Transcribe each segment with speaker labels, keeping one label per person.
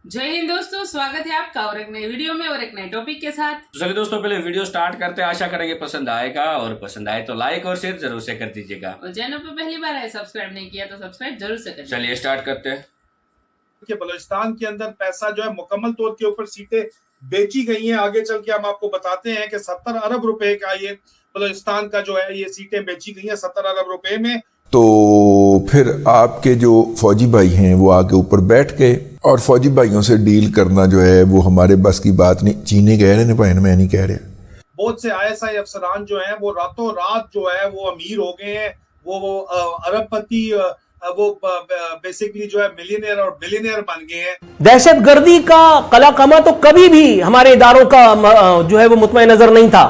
Speaker 1: जय हिंद दोस्तों, स्वागत है आपका और एक नई वीडियो में और एक नए टॉपिक के साथ।
Speaker 2: चलिए दोस्तों, पहले वीडियो स्टार्ट करते हैं। आशा करेंगे पसंद आएगा और पसंद आए तो लाइक और शेयर जरूर से कर दीजिएगा
Speaker 1: और चैनल पर पहली बार है सब्सक्राइब नहीं किया तो सब्सक्राइब जरूर से करिए।
Speaker 2: चलिए स्टार्ट करते हैं।
Speaker 3: कि बलूचिस्तान के अंदर पैसा जो है मुकम्मल तौर के ऊपर सीटें बेची गई हैं। आगे चल के हम आपको बताते हैं कि 70 अरब रुपए का ये बलूचिस्तान का जो है ये सीटें बेची गई हैं 70 अरब रुपए में।
Speaker 4: तो फिर आपके जो फौजी भाई हैं वो आके ऊपर बैठ गए और फौजी भाइयों से डील करना जो है वो हमारे बस की बात नहीं। चीनी कह रहे हैं भाई, मैं नहीं कह रहा।
Speaker 3: बहुत से ISI अफसरान जो हैं वो रातों रात जो है वो अमीर हो गए हैं, वो अरबपति, वो बेसिकली जो है मिलियनेयर और बिलियनेयर बन गए हैं।
Speaker 5: दहशतगर्दी का कलाकमा तो कभी भी हमारे इदारों का जो है वो मुतमईन नजर नहीं था।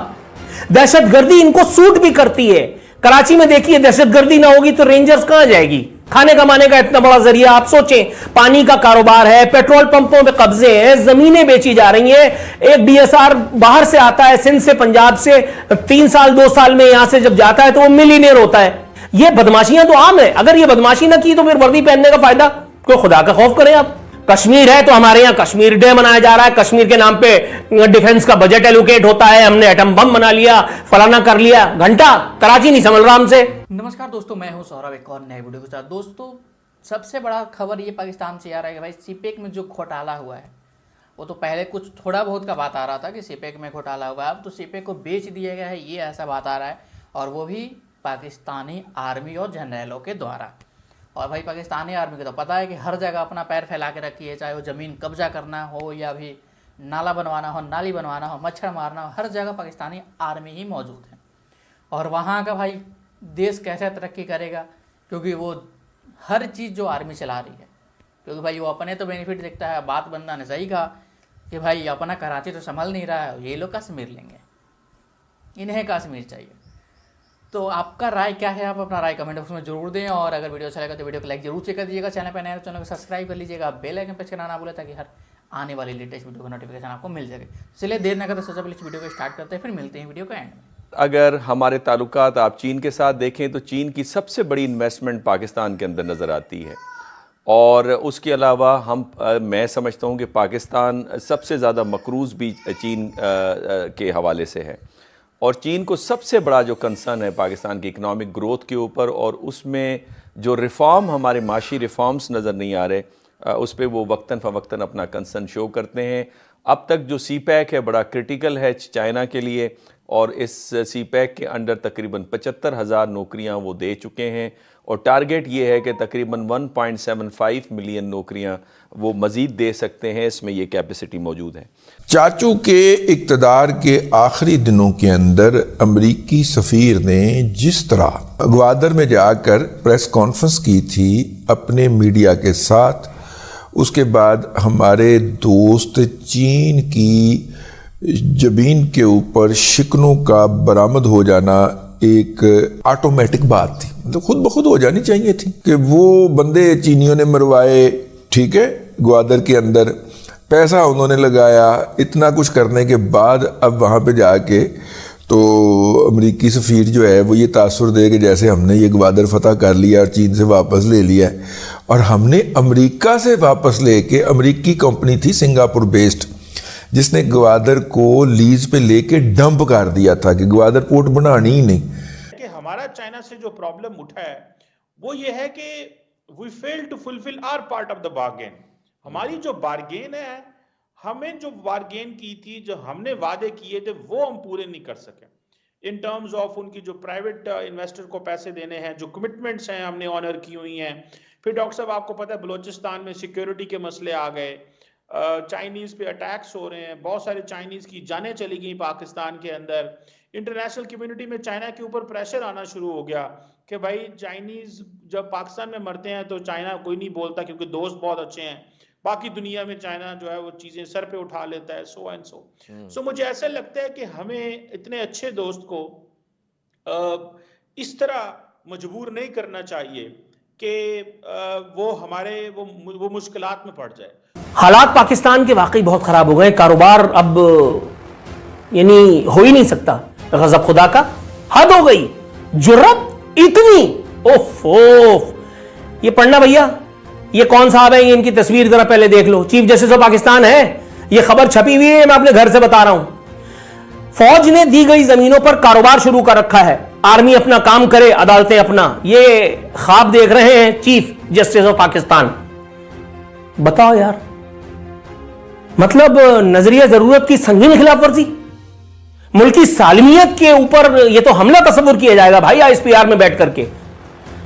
Speaker 5: दहशतगर्दी इनको सूट भी करती है। कराची में देखिए, दहशतगर्दी ना होगी तो रेंजर्स कहां जाएगी? खाने कमाने का इतना बड़ा जरिया आप सोचें। पानी का कारोबार है, पेट्रोल पंपों पे कब्जे हैं, जमीनें बेची जा रही हैं। एक DSR बाहर से आता है, सिंध से, पंजाब से, 3 साल 2 साल में यहां से जब जाता है तो वो मिलीनियर होता है। ये बदमाशियां तो आम है। अगर ये बदमाशी ना की तो फिर वर्दी पहनने का फायदा? कोई खुदा का खौफ करें आप। कश्मीर है तो हमारे यहां कश्मीर डे मनाया जा रहा है। कश्मीर के नाम पे डिफेंस का बजट एलोकेट होता है। हमने एटम बम बना लिया, फलाना कर लिया। घंटा कराची नहीं संभल रहा हमसे।
Speaker 6: नमस्कार दोस्तों, मैं हूं सौरभ, एक और नए वीडियो के साथ। दोस्तों, सबसे बड़ा खबर ये पाकिस्तान से आ रहा है कि भाई सीपेक में जो घोटाला हुआ है, वो तो पहले कुछ थोड़ा बहुत का बात आ रहा था कि सीपेक में घोटाला हुआ है। अब तो सीपेक को बेच दिया गया है, ये ऐसा बात आ रहा है, और वो भी पाकिस्तानी आर्मी और जनरलों के द्वारा। और भाई पाकिस्तानी आर्मी को तो पता है कि हर जगह अपना पैर फैला के रखी है, चाहे वो ज़मीन कब्जा करना हो या भी नाला बनवाना हो, नाली बनवाना हो, मच्छर मारना हो, हर जगह पाकिस्तानी आर्मी ही मौजूद है। और वहाँ का भाई देश कैसे तरक्की करेगा, क्योंकि वो हर चीज़ जो आर्मी चला रही है, क्योंकि भाई वो अपने तो बेनिफिट देखता है। बात बंदा ने सही कहा कि भाई अपना कराची तो संभल नहीं रहा है, ये लोग कश्मीर लेंगे, इन्हें कश्मीर चाहिए। तो आपका राय क्या है? आप अपना राय कमेंट बॉक्स में जरूर दें, और अगर वीडियो अच्छा लगा तो वीडियो को लाइक जरूर से कर दीजिएगा। चैनल पर नए चैनल को सब्सक्राइब कर लीजिएगा, बेल आइकन प्रेस करना ना भूलें ताकि हर आने वाली लेटेस्ट वीडियो का नोटिफिकेशन आपको मिल जाए। चलिए देर ना करते सबसे पहले इस वीडियो को स्टार्ट करते हैं, फिर मिलते हैं वीडियो का एंड में।
Speaker 7: अगर हमारे ताल्लुकात आप चीन के साथ देखें तो चीन की सबसे बड़ी इन्वेस्टमेंट पाकिस्तान के अंदर नज़र आती है। और उसके अलावा मैं समझता हूँ कि पाकिस्तान सबसे ज़्यादा मकरूज़ भी चीन के हवाले से है। और चीन को सबसे बड़ा जो कंसर्न है पाकिस्तान की इकनॉमिक ग्रोथ के ऊपर, और उसमें जो रिफ़ॉर्म, हमारे माशी रिफ़ॉर्म्स नज़र नहीं आ रहे, उस पर वो वक्तन फ़वक्तन अपना कंसर्न शो करते हैं। अब तक जो CPEC है बड़ा क्रिटिकल है चाइना के लिए, और इस CPEC के अंडर तकरीबन 75,000 नौकरियां वो दे चुके हैं, और टारगेट ये है कि तकरीबन 1.75 मिलियन नौकरियां वो मज़ीद दे सकते हैं। इसमें ये कैपेसिटी मौजूद है।
Speaker 4: चाचू के इक़्तिदार के आखिरी दिनों के अंदर अमरीकी सफ़ीर ने जिस तरह ग्वादर में जाकर प्रेस कॉन्फ्रेंस की थी अपने मीडिया के साथ, उसके बाद हमारे दोस्त चीन की जमीन के ऊपर शिकनों का बरामद हो जाना एक ऑटोमेटिक बात थी, मतलब खुद ब खुद हो जानी चाहिए थी कि वो बंदे चीनियों ने मरवाए, ठीक है, ग्वादर के अंदर पैसा उन्होंने लगाया। इतना कुछ करने के बाद अब वहाँ पे जाके तो अमरीकी सफ़ीर जो है वो ये तासुर दे कि जैसे हमने ये ग्वादर फतह कर लिया और चीन से वापस ले लिया है। और हमने अमेरिका से वापस लेके, अमरीकी कंपनी थी सिंगापुर बेस्ड, जिसने ग्वादर को लीज पे लेके डंप कर दिया था कि ग्वादर पोर्ट बनानी ही नहीं।
Speaker 8: कि हमारा चाइना से जो प्रॉब्लम उठा है वो ये है कि we fail to fulfil our part of the bargain. हमारी जो बार्गेन है, हमें जो बार्गेन की थी, जो हमने वादे किए थे, वो हम पूरे नहीं कर सके। इन टर्म्स ऑफ उनकी जो प्राइवेट इन्वेस्टर को पैसे देने हैं, जो कमिटमेंट्स हैं हमने ऑनर की हुई हैं। फिर डॉक्टर साहब आपको पता है बलूचिस्तान में सिक्योरिटी के मसले आ गए, चाइनीज पे अटैक्स हो रहे हैं, बहुत सारे चाइनीज की जानें चली गई पाकिस्तान के अंदर। इंटरनेशनल कम्युनिटी में चाइना के ऊपर प्रेशर आना शुरू हो गया कि भाई चाइनीज जब पाकिस्तान में मरते हैं तो चाइना कोई नहीं बोलता क्योंकि दोस्त बहुत अच्छे हैं, बाकी दुनिया में चाइना जो है वो चीजें सर पे उठा लेता है, सो एंड सो। मुझे ऐसा लगता है कि हमें इतने अच्छे दोस्त को इस तरह मजबूर नहीं करना चाहिए कि वो हमारे वो मुश्किलात में पड़ जाए।
Speaker 5: हालात पाकिस्तान के वाकई बहुत खराब हो गए। कारोबार अब यानी हो ही नहीं सकता। गजब खुदा का, हद हो गई, जुर्रत इतनी, ओफ ओफ। ये पढ़ना भैया, ये कौन साहब है, ये इनकी तस्वीर जरा पहले देख लो, चीफ जस्टिस ऑफ पाकिस्तान है, ये खबर छपी हुई है, मैं अपने घर से बता रहा हूं। फौज ने दी गई जमीनों पर कारोबार शुरू कर रखा है, आर्मी अपना काम करे, अदालतें अपना, ये ख्वाब देख रहे हैं चीफ जस्टिस ऑफ पाकिस्तान। बताओ यार, मतलब नजरिया जरूरत की संगीन खिलाफवर्जी, मुल्की सालमियत के ऊपर ये तो हमला तस्वुर किया जाएगा भाई ISPR में बैठ करके।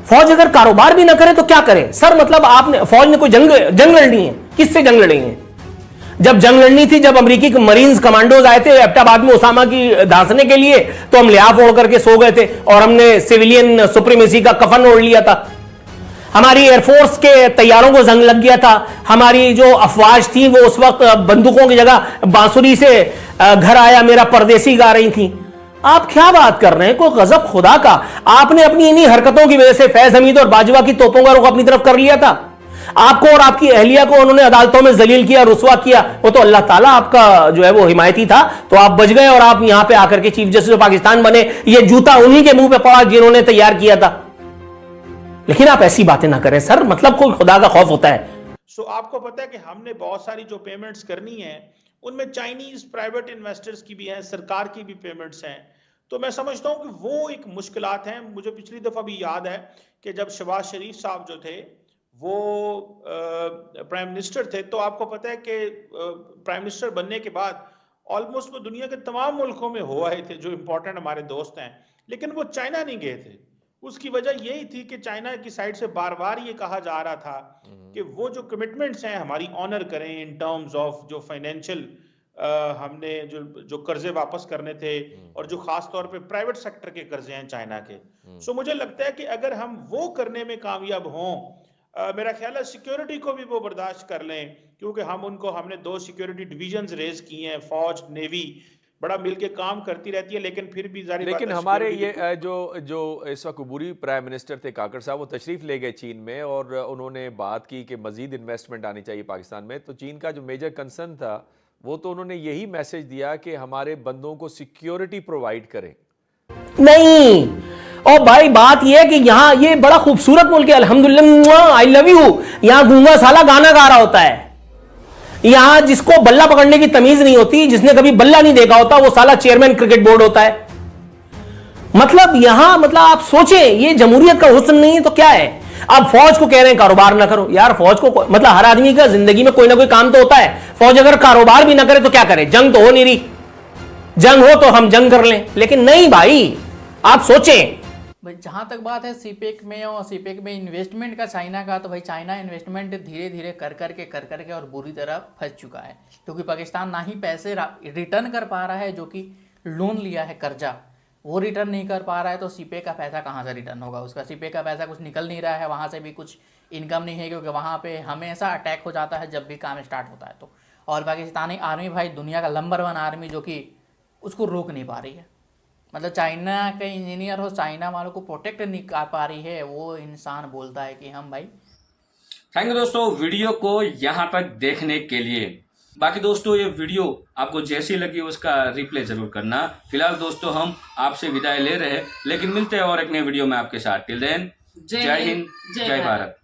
Speaker 5: फौज अगर कारोबार भी ना करे तो क्या करे सर? मतलब आपने, फौज ने कोई जंग लड़नी है, किससे जंग लड़नी है? जब जंग लड़नी थी, जब अमेरिकी मरीन्स कमांडोज आए थे एबटाबाद में उसामा की धांसने के लिए, तो हम लिहाफ ओढ़ करके सो गए थे और हमने सिविलियन सुप्रीमेसी का कफन ओढ़ लिया था। हमारी एयरफोर्स के तैयारों को जंग लग गया था। हमारी जो अफवाज थी वो उस वक्त बंदूकों की जगह बांसुरी से घर आया मेरा परदेसी गा रही थी। आप क्या बात कर रहे हैं, कोई गजब खुदा का। आपने अपनी इन्हीं हरकतों की वजह से फैज हमीद और बाजवा की तोपों का रुख अपनी तरफ कर लिया था। आपको और आपकी अहलिया को उन्होंने अदालतों में जलील किया, रुसवा किया, वो तो अल्लाह ताला आपका जो है वो हिमायती था, तो आप बच गए और आप यहां पे आकर के चीफ जस्टिस ऑफ पाकिस्तान बने। ये जूता उन्हीं के मुंह पे पड़ा जिन्होंने तैयार किया था। लेकिन आप ऐसी बातें ना करें सर, मतलब कोई खुदा का खौफ होता है।
Speaker 8: सो आपको पता है कि हमने बहुत सारी जो पेमेंट्स करनी है उनमें चाइनीज प्राइवेट इन्वेस्टर्स की भी हैं, सरकार की भी पेमेंट्स हैं। तो मैं समझता हूं कि वो एक मुश्किलात हैं। मुझे पिछली दफा भी याद है कि जब शहबाज शरीफ साहब जो थे वो प्राइम मिनिस्टर थे, तो आपको पता है कि प्राइम मिनिस्टर बनने के बाद ऑलमोस्ट वो दुनिया के तमाम मुल्कों में हो आए थे जो इंपॉर्टेंट हमारे दोस्त हैं, लेकिन वो चाइना नहीं गए थे। उसकी वजह यही थी कि चाइना की साइड से बार बार ये कहा जा रहा था कि वो जो कमिटमेंट्स हैं हमारी ऑनर करें इन टर्म्स ऑफ जो फाइनेंशियल हमने जो कर्जे वापस करने थे और जो खास तौर पे प्राइवेट सेक्टर के कर्जे हैं चाइना के। सो मुझे लगता है कि अगर हम वो करने में कामयाब हों, मेरा ख्याल है सिक्योरिटी को भी वो बर्दाश्त कर लें, क्योंकि हमने 2 सिक्योरिटी डिविजन्स रेज किए हैं, फौज नेवी बड़ा मिलके काम करती रहती है, लेकिन फिर भी जारी
Speaker 7: लेकिन हमारे ये जो इस वक्त अबूरी प्राइम मिनिस्टर थे काकर साहब, वो तशरीफ ले गए चीन में और उन्होंने बात की कि मजीद इन्वेस्टमेंट आनी चाहिए पाकिस्तान में। तो चीन का जो मेजर कंसर्न था वो तो उन्होंने यही मैसेज दिया कि हमारे बंदों को सिक्योरिटी प्रोवाइड करें।
Speaker 5: नहीं, और भाई बात यह है कि यहाँ ये बड़ा खूबसूरत मुल्क है, अल्हम्दुलिल्लाह, आई लव यू। यहाँ गूंगा साला गाना गा रहा होता है। यहां जिसको बल्ला पकड़ने की तमीज नहीं होती, जिसने कभी बल्ला नहीं देखा होता, वो साला चेयरमैन क्रिकेट बोर्ड होता है। मतलब यहां, मतलब आप सोचें, ये जमहूरियत का हुस्न नहीं है तो क्या है? अब फौज को कह रहे हैं कारोबार ना करो। यार फौज को, मतलब हर आदमी का जिंदगी में कोई ना कोई काम तो होता है। फौज अगर कारोबार भी ना करे तो क्या करे? जंग तो हो नहीं रही, जंग हो तो हम जंग कर लें, लेकिन नहीं भाई, आप सोचें।
Speaker 6: भाई जहाँ तक बात है सीपेक में और सीपेक में इन्वेस्टमेंट का चाइना का, तो भाई चाइना इन्वेस्टमेंट धीरे धीरे कर करके और बुरी तरह फंस चुका है, क्योंकि पाकिस्तान ना ही पैसे रिटर्न कर पा रहा है, जो कि लोन लिया है कर्जा वो रिटर्न नहीं कर पा रहा है। तो सीपेक का पैसा कहाँ से रिटर्न होगा? उसका सीपेक का पैसा कुछ निकल नहीं रहा है, वहाँ से भी कुछ इनकम नहीं है, क्योंकि वहाँ पे हमेशा अटैक हो जाता है जब भी काम स्टार्ट होता है तो। और पाकिस्तानी आर्मी भाई दुनिया का नंबर 1 आर्मी, जो कि उसको रोक नहीं पा रही है। मतलब चाइना के इंजीनियर हो, चाइना वालों को प्रोटेक्ट नहीं कर पा रही है, वो इंसान बोलता है कि हम भाई।
Speaker 2: थैंक यू दोस्तों वीडियो को यहाँ तक देखने के लिए। बाकी दोस्तों ये वीडियो आपको जैसी लगी उसका रिप्ले जरूर करना। फिलहाल दोस्तों हम आपसे विदाई ले रहे हैं, लेकिन मिलते हैं और एक नए वीडियो में आपके साथ। टिल देन जय हिंद, जय भारत।